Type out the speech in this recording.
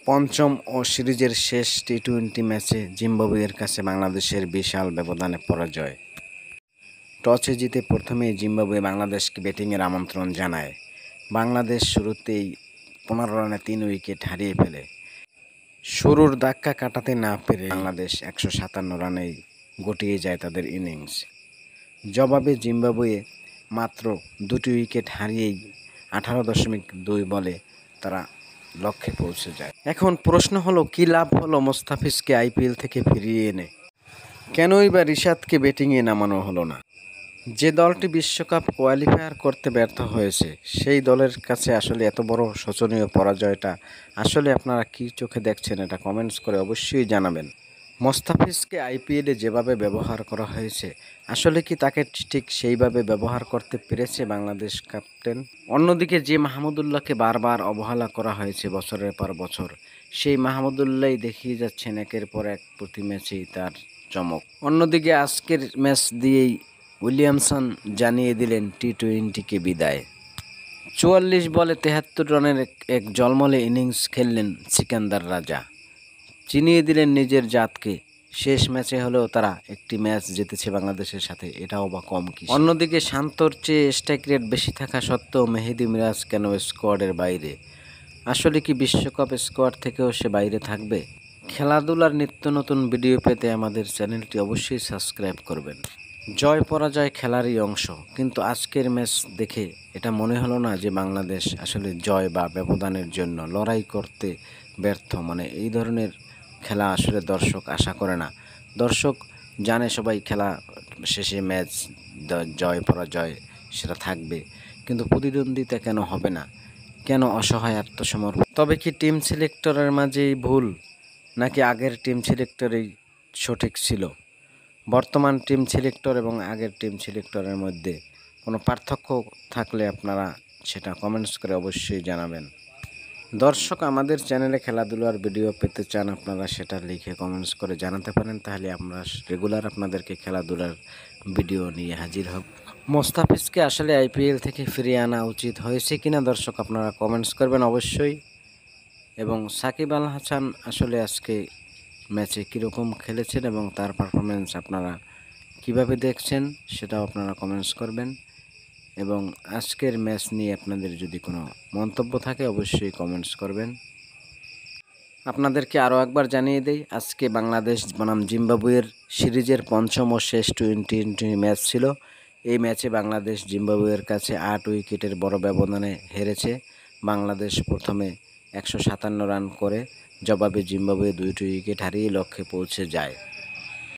পঞ্চম ও সিরিজের শেষ টি-20 ম্যাচে জিম্বাবুয়ের কাছে বাংলাদেশের বিশাল ব্যবধানে পরাজয়। টসে জিতে প্রথমেই জিম্বাবুয়ে বাংলাদেশকে ব্যাটিংয়ের আমন্ত্রণ জানায়। বাংলাদেশ শুরুতেই 15 রানে 3 উইকেট হারিয়ে ফেলে। শুরুর ধাক্কা কাটাতে না পেরে বাংলাদেশ 157 রানেই গটিয়ে যায় তাদের ইনিংস। জবাবে জিম্বাবুয়ে মাত্র 2টি উইকেট হারিয়েই 18.2 বলে তারা লক্ষ্যে পৌঁছে যায়। এখন প্রশ্ন হলো, কী লাভ হলো মোস্তাফিজকে আইপিএল থেকে ফিরিয়ে এনে? কেনই বা রিশাদকে ব্যাটিংয়ে নামানো হলো না? যে দলটি বিশ্বকাপ কোয়ালিফায়ার করতে ব্যর্থ হয়েছে, সেই দলের কাছে আসলে এত বড় শোচনীয় পরাজয়টা আসলে আপনারা কী চোখে দেখছেন, এটা কমেন্টস করে অবশ্যই জানাবেন। মোস্তাফিজকে আইপিএলে যেভাবে ব্যবহার করা হয়েছে, আসলে কি তাকে ঠিক সেইভাবে ব্যবহার করতে পেরেছে বাংলাদেশ ক্যাপ্টেন? অন্যদিকে যে মাহমুদুল্লাহকে বারবার অবহেলা করা হয়েছে বছরের পর বছর, সেই মাহমুদুল্লাহই দেখিয়ে যাচ্ছেন একের পর এক প্রতি ম্যাচেই তার চমক। অন্যদিকে আজকের ম্যাচ দিয়েই উইলিয়ামসন জানিয়ে দিলেন টি-20কে বিদায়। 44 বলে 73 রানের এক ঝলমলে ইনিংস খেললেন সিকান্দার রাজা। চিনিয়ে দিলেন নিজের জাতকে। শেষ ম্যাচে হলেও তারা একটি ম্যাচ জিতেছে বাংলাদেশের সাথে, এটাও বা কম কি? অন্যদিকে শান্তর চেয়ে স্ট্রাইক রেট বেশি থাকা সত্ত্বেও মেহেদী মিরাজ কেন স্কোয়াডের বাইরে? আসলে কি বিশ্বকাপ স্কোয়াড থেকেও সে বাইরে থাকবে? খেলাধুলার নিত্য নতুন ভিডিও পেতে আমাদের চ্যানেলটি অবশ্যই সাবস্ক্রাইব করবেন। জয় পরাজয় খেলারই অংশ, কিন্তু আজকের ম্যাচ দেখে এটা মনে হলো না যে বাংলাদেশ আসলে জয় বা ব্যবধানের জন্য লড়াই করতে ব্যর্থ। এই ধরনের খেলা আসলে দর্শক আশা করে না। দর্শক জানে সবাই খেলা শেষে ম্যাচ জয় পরাজয় সেটা থাকবে, কিন্তু প্রতিদ্বন্দ্বিতা কেন হবে না? কেন অসহায় আত্মসমর্পণ? তবে কি টিম সিলেক্টরের মাঝেই ভুল, নাকি আগের টিম সিলেক্টরেই সঠিক ছিল? বর্তমান টিম সিলেক্টর এবং আগের টিম সিলেক্টরের মধ্যে কোনো পার্থক্য থাকলে আপনারা সেটা কমেন্টস করে অবশ্যই জানাবেন। দর্শক আমাদের চ্যানেলে খেলাধুলার ভিডিও পেতে চান, আপনারা সেটা লিখে কমেন্টস করে জানাতে পারেন, তাহলে আমরা রেগুলার আপনাদেরকে খেলাধুলার ভিডিও নিয়ে হাজির হব। মোস্তাফিজকে আসলে আইপিএল থেকে ফিরিয়ে আনা উচিত হয়েছে কিনা দর্শক আপনারা কমেন্টস করবেন অবশ্যই। এবং সাকিব আল হাসান আসলে আজকে ম্যাচে কীরকম খেলেছেন এবং তার পারফরমেন্স আপনারা কিভাবে দেখছেন সেটাও আপনারা কমেন্টস করবেন। এবং আজকের ম্যাচ নিয়ে আপনাদের যদি কোনো মন্তব্য থাকে অবশ্যই কমেন্টস করবেন। আপনাদেরকে আরও একবার জানিয়ে দেই, আজকে বাংলাদেশ বনাম জিম্বাবুয়ের সিরিজের পঞ্চম ও শেষ টি-20 ম্যাচ ছিল। এই ম্যাচে বাংলাদেশ জিম্বাবুয়ের কাছে 8 উইকেটের বড় ব্যবধানে হেরেছে। বাংলাদেশ প্রথমে 157 রান করে, জবাবে জিম্বাবুয়ে 2টি উইকেট হারিয়ে লক্ষ্যে পৌঁছে যায়।